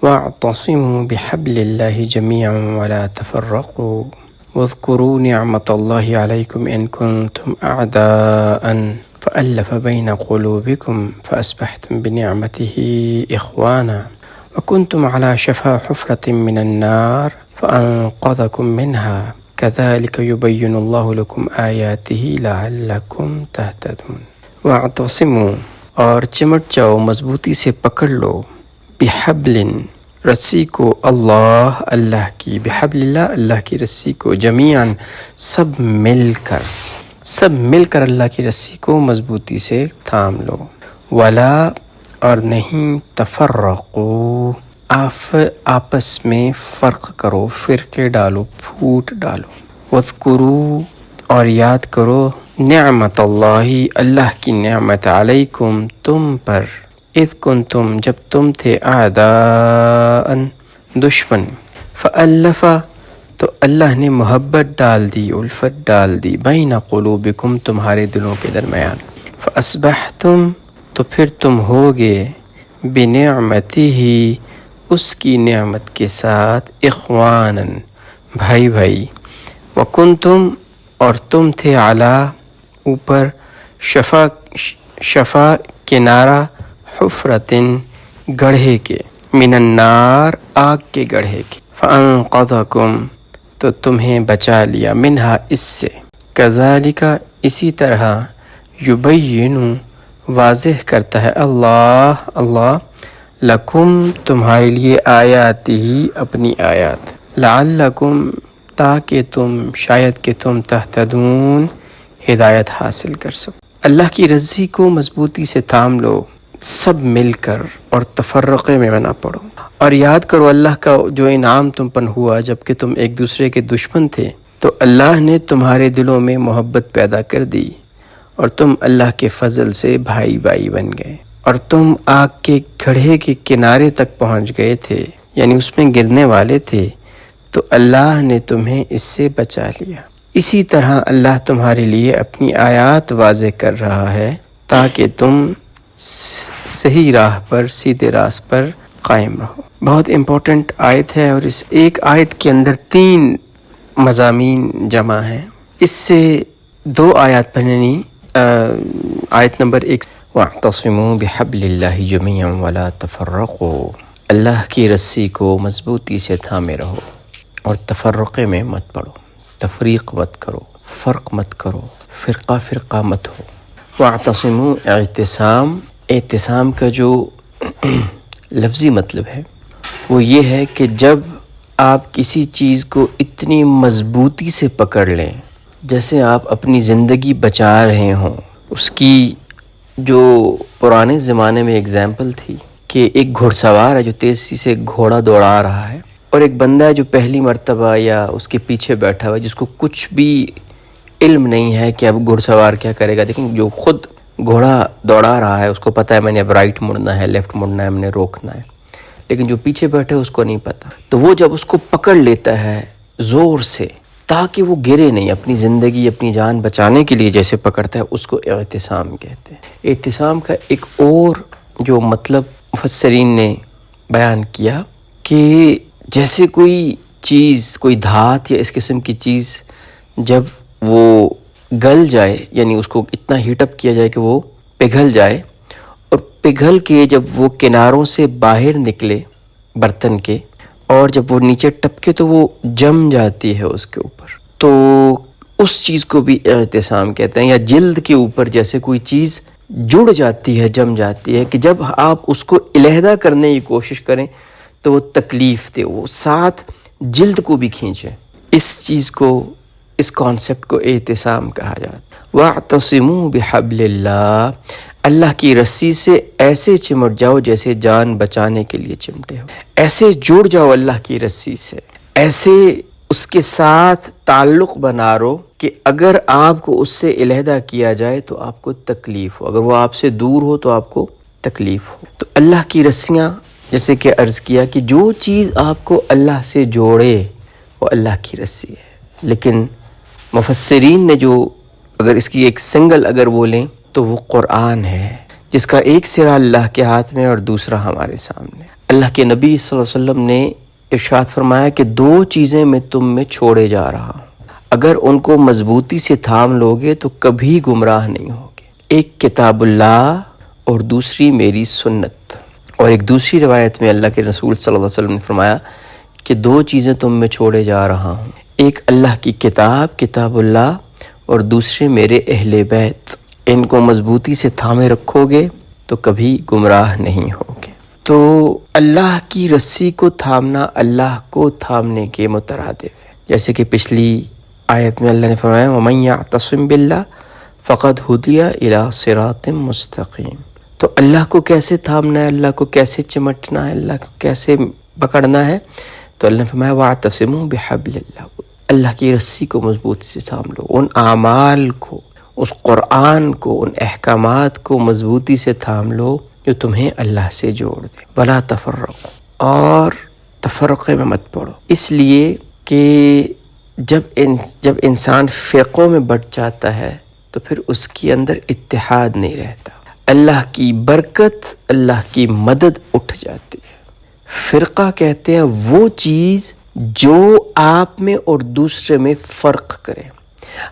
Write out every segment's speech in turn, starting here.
واعتصموا بحبل الله جميعا ولا تفرقوا واذكروا نعمة الله عليكم إن كنتم أعداء فألف بين قلوبكم فأصبحتم بنعمته إخوانا وكنتم على شفا حفرة من النار فأنقذكم منها كذلك يبين الله لكم آياته لعلكم تهتدون۔ واعتصموا، اور چمٹ جاؤ، مضبوطی سے پکڑ لو، بحبل، رسی کو، اللہ کی، بحبل اللہ، اللہ کی رسی کو، جمیعاً، سب مل کر اللہ کی رسی کو مضبوطی سے تھام لو، ولا، اور نہیں، تفرقو، آپس میں فرق کرو، فرقے ڈالو، پھوٹ ڈالو، واذکروا، اور یاد کرو، نعمت اللہ کی نعمت، علیکم، تم پر، اذ کنتم، جب تم تھے، اعداء، دشمن، فألف، تو اللہ نے محبت ڈال دی، الفت ڈال دی، بین قلوبکم، تمہارے دلوں کے درمیان، فاصبحتم، تو پھر تم ہوگے، بنعمتہ، اس کی نعمت کے ساتھ، اخوانا، بھائی، وکنتم، اور تم تھے، علی، اوپر، شفا کنارہ، حفرتن، گڑھے کے، من النار، آگ کے گڑھے کے، فانقذکم، تو تمہیں بچا لیا، منہا، اس سے، کذالک، اسی طرح، یبین، واضح کرتا ہے اللہ لکم، تمہارے لیے، آیاتہ، اپنی آیات، لعلکم، تاکہ تم، شاید کہ تم، تہتدون، ہدایت حاصل کر سکو۔ اللہ کی رضی کو مضبوطی سے تھام لو، سب مل کر، اور تفرقے میں نہ پڑو، اور یاد کرو اللہ کا جو انعام تم پر ہوا جب کہ تم ایک دوسرے کے دشمن تھے، تو اللہ نے تمہارے دلوں میں محبت پیدا کر دی، اور تم اللہ کے فضل سے بھائی بن گئے، اور تم آگ کے گڑھے کے کنارے تک پہنچ گئے تھے، یعنی اس میں گرنے والے تھے، تو اللہ نے تمہیں اس سے بچا لیا۔ اسی طرح اللہ تمہارے لیے اپنی آیات واضح کر رہا ہے تاکہ تم صحیح راہ پر، سیدھے راست پر قائم رہو۔ بہت امپورٹنٹ آیت ہے، اور اس ایک آیت کے اندر 3 مضامین جمع ہیں۔ اس سے 2 آیات پڑھنی، آیت نمبر 1، وَاعْتَصِمُوا بِحَبْلِ اللَّهِ جَمِيعًا وَلَا تَفَرَّقُوا، اللہ کی رسی کو مضبوطی سے تھامے رہو، اور تفرقے میں مت پڑو، تفریق مت کرو، فرق مت کرو، فرقہ مت ہو۔ واعتصموا، اعتصام کا جو لفظی مطلب ہے وہ یہ ہے کہ جب آپ کسی چیز کو اتنی مضبوطی سے پکڑ لیں، جیسے آپ اپنی زندگی بچا رہے ہوں۔ اس کی جو پرانے زمانے میں اگزامپل تھی کہ ایک گھڑ سوار ہے جو تیزی سے گھوڑا دوڑا رہا ہے، اور ایک بندہ ہے جو پہلی مرتبہ یا اس کے پیچھے بیٹھا ہوا ہے، جس کو کچھ بھی علم نہیں ہے کہ اب گھڑ سوار کیا کرے گا، لیکن جو خود گھوڑا دوڑا رہا ہے اس کو پتہ ہے میں نے اب رائٹ مڑنا ہے، لیفٹ مڑنا ہے، میں نے روکنا ہے، لیکن جو پیچھے بیٹھے اس کو نہیں پتہ۔ تو وہ جب اس کو پکڑ لیتا ہے زور سے تاکہ وہ گرے نہیں، اپنی زندگی، اپنی جان بچانے کے لیے جیسے پکڑتا ہے، اس کو اعتصام کہتے ہیں۔ اعتصام کا ایک اور جو مطلب مفسرین نے بیان کیا کہ جیسے کوئی چیز، کوئی دھات یا اس قسم کی چیز جب وہ گل جائے، یعنی اس کو اتنا ہیٹ اپ کیا جائے کہ وہ پگھل جائے، اور پگھل کے جب وہ کناروں سے باہر نکلے برتن کے، اور جب وہ نیچے ٹپکے تو وہ جم جاتی ہے اس کے اوپر، تو اس چیز کو بھی اعتصام کہتے ہیں۔ یا جلد کے اوپر جیسے کوئی چیز جڑ جاتی ہے، جم جاتی ہے، کہ جب آپ اس کو علیحدہ کرنے کی کوشش کریں تو وہ تکلیف دے، وہ ساتھ جلد کو بھی کھینچے۔ اس چیز کو، اس کانسیپٹ کو اعتصام کہا جاتا ہے۔ وَاعْتَصِمُوا بِحَبْلِ اللَّهِ، اللہ کی رسی سے ایسے چمٹ جاؤ جیسے جان بچانے کے لیے چمٹے ہو، ایسے جڑ جاؤ اللہ کی رسی سے، ایسے اس کے ساتھ تعلق بنا رہو کہ اگر آپ کو اس سے علیحدہ کیا جائے تو آپ کو تکلیف ہو، اگر وہ آپ سے دور ہو تو آپ کو تکلیف ہو۔ تو اللہ کی رسیاں، جیسے کہ عرض کیا کہ جو چیز آپ کو اللہ سے جوڑے وہ اللہ کی رسی ہے، لیکن مفسرین نے جو اگر اس کی ایک سنگل اگر بولیں تو وہ قرآن ہے، جس کا ایک سرا اللہ کے ہاتھ میں اور دوسرا ہمارے سامنے۔ اللہ کے نبی صلی اللہ علیہ وسلم نے ارشاد فرمایا کہ 2 چیزیں میں تم میں چھوڑے جا رہا ہوں، اگر ان کو مضبوطی سے تھام لوگے تو کبھی گمراہ نہیں ہوگے، ایک کتاب اللہ اور دوسری میری سنت۔ اور ایک دوسری روایت میں اللہ کے رسول صلی اللہ علیہ وسلم نے فرمایا کہ 2 چیزیں تم میں چھوڑے جا رہا ہوں، ایک اللہ کی کتاب اللہ، اور دوسرے میرے اہل بیت، ان کو مضبوطی سے تھامے رکھو گے تو کبھی گمراہ نہیں ہوگے۔ تو اللہ کی رسی کو تھامنا اللہ کو تھامنے کے مترادف ہے، جیسے کہ پچھلی آیت میں اللہ نے فرمایا وَمَن يَعْتَصِم بِاللَّهِ فَقَدْ هُدِيَ إِلَىٰ صِرَاطٍ مُسْتَقِيمٍ۔ تو اللہ کو کیسے تھامنا ہے، اللہ کو کیسے چمٹنا ہے، اللہ کو کیسے پکڑنا ہے، تو اللہ نے فرمایا وَاعْتَصِمُوا بِحَبْلِ اللَّهِ، اللہ کی رسی کو مضبوطی سے تھام لو، ان اعمال کو، اس قرآن کو، ان احکامات کو مضبوطی سے تھام لو جو تمہیں اللہ سے جوڑ دے۔ وَلَا تَفَرَّقُوا، اور تفرقے میں مت پڑو، اس لیے کہ جب انسان فرقوں میں بٹ جاتا ہے تو پھر اس کے اندر اتحاد نہیں رہتا، اللہ کی برکت، اللہ کی مدد اٹھ جاتی ہے۔ فرقہ کہتے ہیں وہ چیز جو آپ میں اور دوسرے میں فرق کرے۔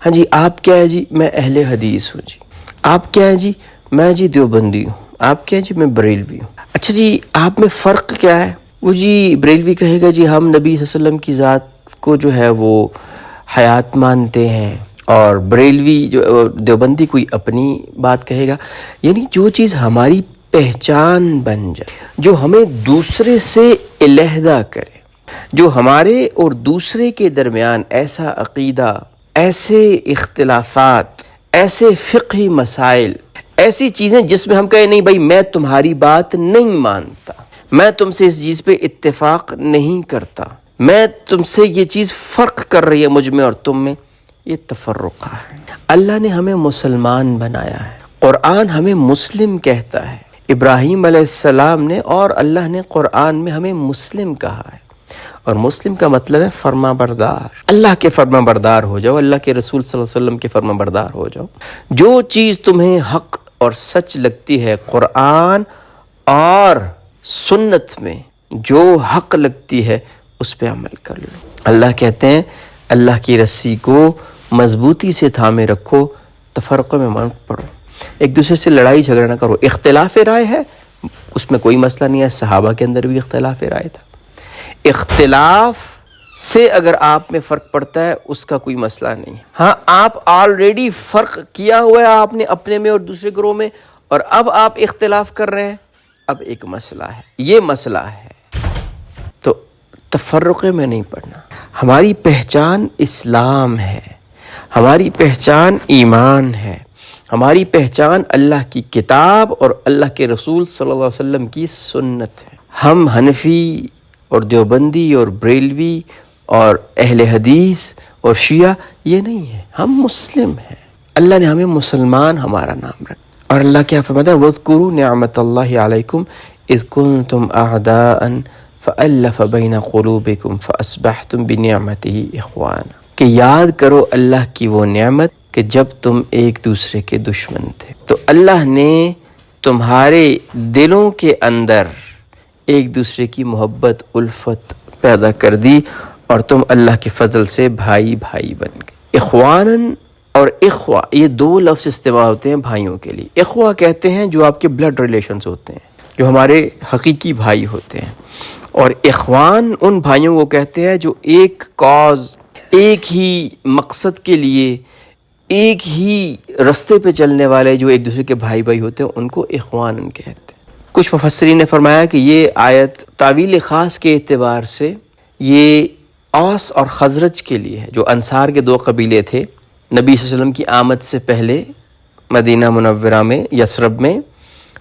ہاں جی، آپ کیا ہے جی؟ میں اہل حدیث ہوں جی۔ آپ کیا ہے جی؟ میں جی دیوبندی ہوں۔ آپ کیا ہے جی؟ میں بریلوی ہوں۔ اچھا جی، آپ میں فرق کیا ہے؟ وہ جی بریلوی کہے گا جی ہم نبی صلی اللہ علیہ وسلم کی ذات کو جو ہے وہ حیات مانتے ہیں، اور بریلوی جو دیوبندی کوئی اپنی بات کہے گا۔ یعنی جو چیز ہماری پہچان بن جائے، جو ہمیں دوسرے سے علیحدہ کرے، جو ہمارے اور دوسرے کے درمیان ایسا عقیدہ، ایسے اختلافات، ایسے فقہی مسائل، ایسی چیزیں جس میں ہم کہیں نہیں بھائی میں تمہاری بات نہیں مانتا، میں تم سے اس چیز پہ اتفاق نہیں کرتا، میں تم سے یہ چیز فرق کر رہی ہے مجھ میں اور تم میں، یہ تفرقہ ہے۔ اللہ نے ہمیں مسلمان بنایا ہے، قرآن ہمیں مسلم کہتا ہے، ابراہیم علیہ السلام نے اور اللہ نے قرآن میں ہمیں مسلم کہا ہے، اور مسلم کا مطلب ہے فرما بردار۔ اللہ کے فرما بردار ہو جاؤ، اللہ کے رسول صلی اللہ علیہ وسلم کے فرما بردار ہو جاؤ۔ جو چیز تمہیں حق اور سچ لگتی ہے قرآن اور سنت میں، جو حق لگتی ہے اس پہ عمل کر لو۔ اللہ کہتے ہیں اللہ کی رسی کو مضبوطی سے تھامے رکھو، تفرقے میں مت پڑو، ایک دوسرے سے لڑائی جھگڑا نہ کرو۔ اختلاف رائے ہے اس میں کوئی مسئلہ نہیں ہے، صحابہ کے اندر بھی اختلاف رائے تھا، اختلاف سے اگر آپ میں فرق پڑتا ہے اس کا کوئی مسئلہ نہیں۔ ہاں، آپ آلریڈی فرق کیا ہوا ہے آپ نے اپنے میں اور دوسرے گروہ میں، اور اب آپ اختلاف کر رہے ہیں، اب ایک مسئلہ ہے، یہ مسئلہ ہے، تو تفرقے میں نہیں پڑنا۔ ہماری پہچان اسلام ہے، ہماری پہچان ایمان ہے، ہماری پہچان اللہ کی کتاب اور اللہ کے رسول صلی اللہ علیہ وسلم کی سنت ہے۔ ہم حنفی اور دیوبندی اور بریلوی اور اہل حدیث اور شیعہ یہ نہیں ہے، ہم مسلم ہیں۔ اللہ نے ہمیں مسلمان ہمارا نام رکھا، اور اللہ کیا فرماتا ہے وَاذْكُرُوا نِعْمَةَ اللَّهِ عَلَيْكُمْ إِذْ كُنْتُمْ أَعْدَاءً فَأَلَّفَ بَيْنَ قُلُوبِكُمْ فَأَصْبَحْتُمْ بِنِعْمَتِهِ إِخْوَانًا، کہ یاد کرو اللہ کی وہ نعمت کہ جب تم ایک دوسرے کے دشمن تھے تو اللہ نے تمہارے دلوں کے اندر ایک دوسرے کی محبت، الفت پیدا کر دی، اور تم اللہ کے فضل سے بھائی بھائی بن گئے۔ اخواناً اور اخوہ، یہ 2 لفظ استعمال ہوتے ہیں بھائیوں کے لیے۔ اخوہ کہتے ہیں جو آپ کے بلڈ ریلیشنز ہوتے ہیں، جو ہمارے حقیقی بھائی ہوتے ہیں، اور اخوان ان بھائیوں کو کہتے ہیں جو ایک کاز، ایک ہی مقصد کے لیے، ایک ہی رستے پہ چلنے والے، جو ایک دوسرے کے بھائی بھائی ہوتے ہیں، ان کو اخوان کہتے ہیں۔ کچھ مفسرین نے فرمایا کہ یہ آیت تعویل خاص کے اعتبار سے یہ اوس اور خزرج کے لیے ہے، جو انصار کے 2 قبیلے تھے نبی صلی اللہ علیہ وسلم کی آمد سے پہلے مدینہ منورہ میں، یثرب میں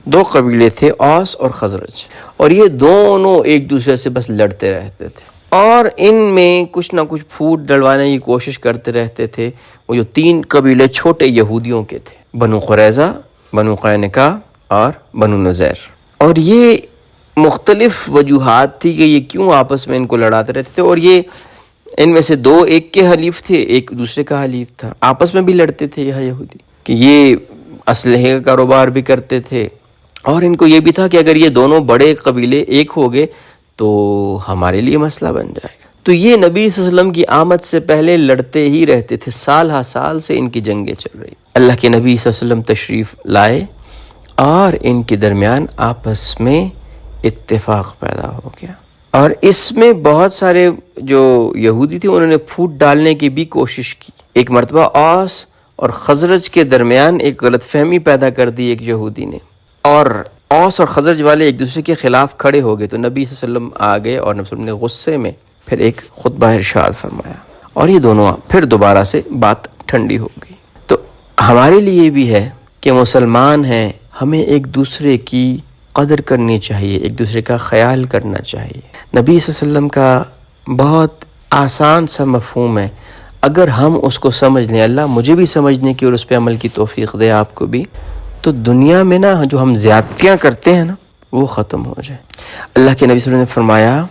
2 قبیلے تھے، اوس اور خزرج، اور یہ دونوں ایک دوسرے سے بس لڑتے رہتے تھے، اور ان میں کچھ نہ کچھ پھوٹ ڈلوانے کی کوشش کرتے رہتے تھے۔ وہ جو 3 قبیلے چھوٹے یہودیوں کے تھے، بنو قریظہ، بنو قینقاع اور بنو نذیر، اور یہ مختلف وجوہات تھی کہ یہ کیوں آپس میں ان کو لڑاتے رہتے تھے، اور یہ ان میں سے 2 ایک کے حلیف تھے، ایک دوسرے کا حلیف تھا، آپس میں بھی لڑتے تھے یہ یہودی، کہ یہ اسلحے کا کاروبار بھی کرتے تھے اور ان کو یہ بھی تھا کہ اگر یہ دونوں بڑے قبیلے ایک ہو گئے تو ہمارے لیے مسئلہ بن جائے گا۔ تو یہ نبی صلی اللہ علیہ وسلم کی آمد سے پہلے لڑتے ہی رہتے تھے، سال ہا سال سے ان کی جنگیں چل رہی۔ اللہ کے نبی صلی اللہ علیہ وسلم تشریف لائے اور ان کے درمیان آپس میں اتفاق پیدا ہو گیا، اور اس میں بہت سارے جو یہودی تھے انہوں نے پھوٹ ڈالنے کی بھی کوشش کی۔ ایک مرتبہ اوس اور خزرج کے درمیان ایک غلط فہمی پیدا کر دی ایک یہودی نے، اور اوس اور خزرج والے ایک دوسرے کے خلاف کھڑے ہو گئے، تو نبی صلی اللہ علیہ وسلم آ گئے اور نبی صلی اللہ علیہ وسلم نے غصے میں پھر ایک خطبہ ارشاد فرمایا، اور یہ دونوں پھر دوبارہ سے بات ٹھنڈی ہو گئی۔ تو ہمارے لیے بھی ہے کہ مسلمان ہیں، ہمیں ایک دوسرے کی قدر کرنی چاہیے، ایک دوسرے کا خیال کرنا چاہیے۔ نبی صلی اللہ علیہ وسلم کا بہت آسان سا مفہوم ہے، اگر ہم اس کو سمجھ لیں، اللہ مجھے بھی سمجھنے کی اور اس پہ عمل کی توفیق دے آپ کو بھی، تو دنیا میں نا جو ہم زیادتیاں کرتے ہیں نا وہ ختم ہو جائے۔ اللہ کے نبی صلی اللہ علیہ وسلم نے فرمایا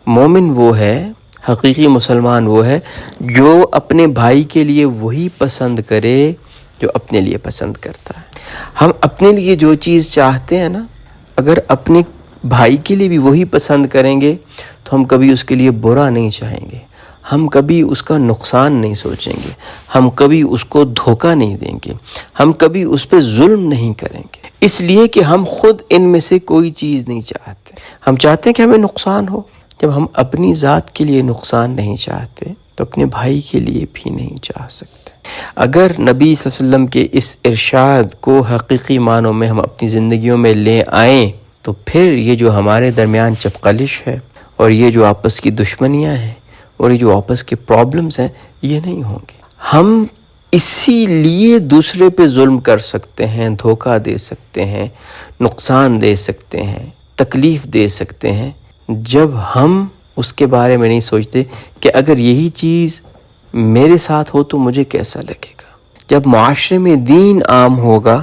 مومن وہ ہے، حقیقی مسلمان وہ ہے جو اپنے بھائی کے لیے وہی پسند کرے جو اپنے لیے پسند کرتا ہے۔ ہم اپنے لیے جو چیز چاہتے ہیں نا، اگر اپنے بھائی کے لیے بھی وہی پسند کریں گے تو ہم کبھی اس کے لیے برا نہیں چاہیں گے، ہم کبھی اس کا نقصان نہیں سوچیں گے، ہم کبھی اس کو دھوکہ نہیں دیں گے، ہم کبھی اس پہ ظلم نہیں کریں گے، اس لیے کہ ہم خود ان میں سے کوئی چیز نہیں چاہتے۔ ہم چاہتے ہیں کہ ہمیں نقصان ہو۔ جب ہم اپنی ذات کے لیے نقصان نہیں چاہتے تو اپنے بھائی کے لیے بھی نہیں چاہ سکتے۔ اگر نبی صلی اللہ علیہ وسلم کے اس ارشاد کو حقیقی معنوں میں ہم اپنی زندگیوں میں لے آئیں تو پھر یہ جو ہمارے درمیان چپقلش ہے اور یہ جو آپس کی دشمنیاں ہیں اور یہ جو آپس کے پرابلمز ہیں یہ نہیں ہوں گے۔ ہم اسی لیے دوسرے پہ ظلم کر سکتے ہیں، دھوکہ دے سکتے ہیں، نقصان دے سکتے ہیں، تکلیف دے سکتے ہیں، جب ہم اس کے بارے میں نہیں سوچتے کہ اگر یہی چیز میرے ساتھ ہو تو مجھے کیسا لگے گا۔ جب معاشرے میں دین عام ہوگا،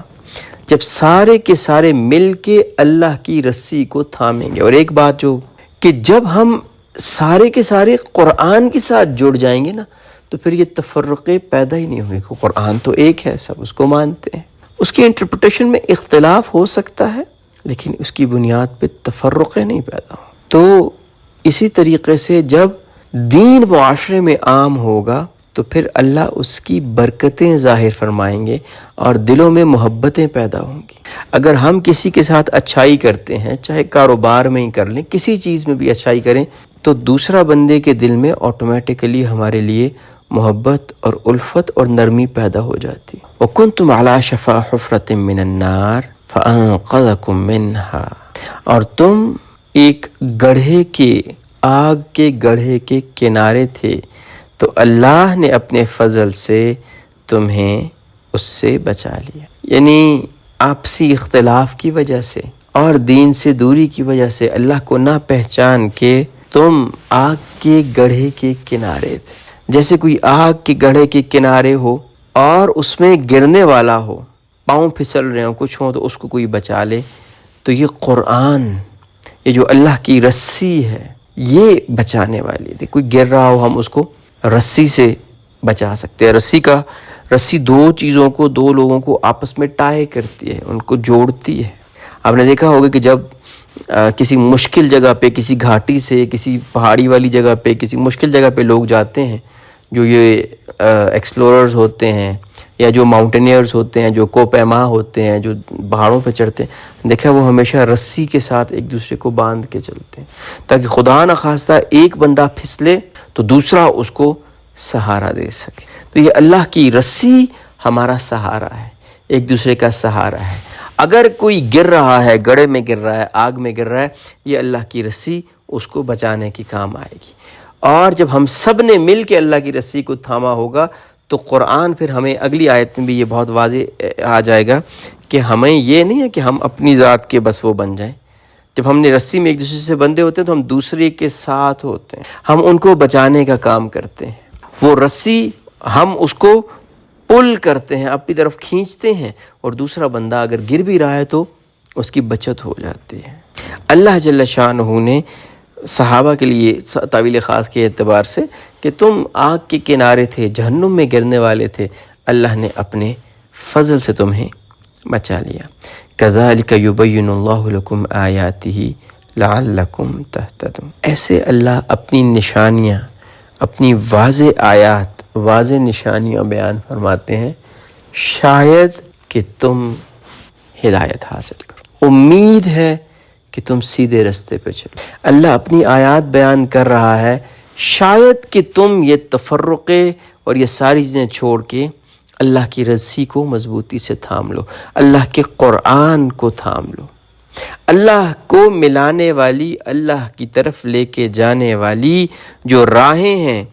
جب سارے کے سارے مل کے اللہ کی رسی کو تھامیں گے، اور ایک بات جو کہ جب ہم سارے کے سارے قرآن کے ساتھ جڑ جائیں گے نا تو پھر یہ تفرقے پیدا ہی نہیں ہوں گے۔ قرآن تو ایک ہے، سب اس کو مانتے ہیں، اس کی انٹرپریٹیشن میں اختلاف ہو سکتا ہے لیکن اس کی بنیاد پہ تفرقے نہیں پیدا ہوں۔ تو اسی طریقے سے جب دین معاشرے میں عام ہوگا تو پھر اللہ اس کی برکتیں ظاہر فرمائیں گے اور دلوں میں محبتیں پیدا ہوں گی۔ اگر ہم کسی کے ساتھ اچھائی کرتے ہیں، چاہے کاروبار میں ہی کر لیں، کسی چیز میں بھی اچھائی کریں، تو دوسرا بندے کے دل میں آٹومیٹکلی ہمارے لیے محبت اور الفت اور نرمی پیدا ہو جاتی۔ وَكُنْتُمْ عَلَى شَفَا حُفْرَةٍ مِّنَ النَّارِ فَأَنقَذَكُم مِّنْهَا، اور تم ایک گڑھے کے، آگ کے گڑھے کے کنارے تھے تو اللہ نے اپنے فضل سے تمہیں اس سے بچا لیا۔ یعنی آپسی اختلاف کی وجہ سے اور دین سے دوری کی وجہ سے اللہ کو نہ پہچان کے تم آگ کے گڑھے کے کنارے تھے۔ جیسے کوئی آگ کے گڑھے کے کنارے ہو اور اس میں گرنے والا ہو، پاؤں پھسل رہے ہوں، کچھ ہوں تو اس کو کوئی بچا لے، تو یہ قرآن، یہ جو اللہ کی رسی ہے یہ بچانے والی تھی۔ کوئی گر رہا ہو ہم اس کو رسی سے بچا سکتے ہیں۔ رسی دو چیزوں کو، دو لوگوں کو آپس میں ٹائے کرتی ہے، ان کو جوڑتی ہے۔ آپ نے دیکھا ہوگا کہ جب کسی مشکل جگہ پہ، کسی گھاٹی سے، کسی پہاڑی والی جگہ پہ، کسی مشکل جگہ پہ لوگ جاتے ہیں، جو یہ ایکسپلوررز ہوتے ہیں یا جو ماؤنٹینئرز ہوتے ہیں، جو کوپیما ہوتے ہیں، جو پہاڑوں پہ چڑھتے ہیں، دیکھا وہ ہمیشہ رسی کے ساتھ ایک دوسرے کو باندھ کے چلتے ہیں تاکہ خدا نخواستہ ایک بندہ پھسلے تو دوسرا اس کو سہارا دے سکے۔ تو یہ اللہ کی رسی ہمارا سہارا ہے، ایک دوسرے کا سہارا ہے۔ اگر کوئی گر رہا ہے، گڑھے میں گر رہا ہے، آگ میں گر رہا ہے، یہ اللہ کی رسی اس کو بچانے کی کام آئے گی۔ اور جب ہم سب نے مل کے اللہ کی رسی کو تھاما ہوگا تو قرآن پھر ہمیں اگلی آیت میں بھی یہ بہت واضح آ جائے گا کہ ہمیں یہ نہیں ہے کہ ہم اپنی ذات کے بس وہ بن جائیں۔ جب ہم نے رسی میں ایک دوسرے سے بندھے ہوتے ہیں تو ہم دوسرے کے ساتھ ہوتے ہیں، ہم ان کو بچانے کا کام کرتے ہیں۔ وہ رسی ہم اس کو پل کرتے ہیں، اپنی طرف کھینچتے ہیں، اور دوسرا بندہ اگر گر بھی رہا ہے تو اس کی بچت ہو جاتی ہے۔ اللہ جل شانہ نے صحابہ کے لیے تعویل خاص کے اعتبار سے کہ تم آگ کے کنارے تھے، جہنم میں گرنے والے تھے، اللہ نے اپنے فضل سے تمہیں بچا لیا۔ کذالک یبین اللہ لکم آیاتہ لعلکم تہتدون۔ ایسے اللہ اپنی نشانیاں، اپنی واضح آیات، واضح نشانیاں بیان فرماتے ہیں شاید کہ تم ہدایت حاصل کرو، امید ہے کہ تم سیدھے رستے پہ چلو۔ اللہ اپنی آیات بیان کر رہا ہے شاید کہ تم یہ تفرقے اور یہ ساری چیزیں چھوڑ کے اللہ کی رسی کو مضبوطی سے تھام لو، اللہ کے قرآن کو تھام لو۔ اللہ کو ملانے والی، اللہ کی طرف لے کے جانے والی جو راہیں ہیں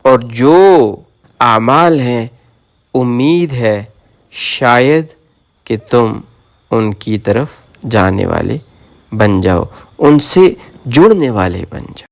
اور جو اعمال ہیں، امید ہے شاید کہ تم ان کی طرف جانے والے بن جاؤ، ان سے جڑنے والے بن جاؤ۔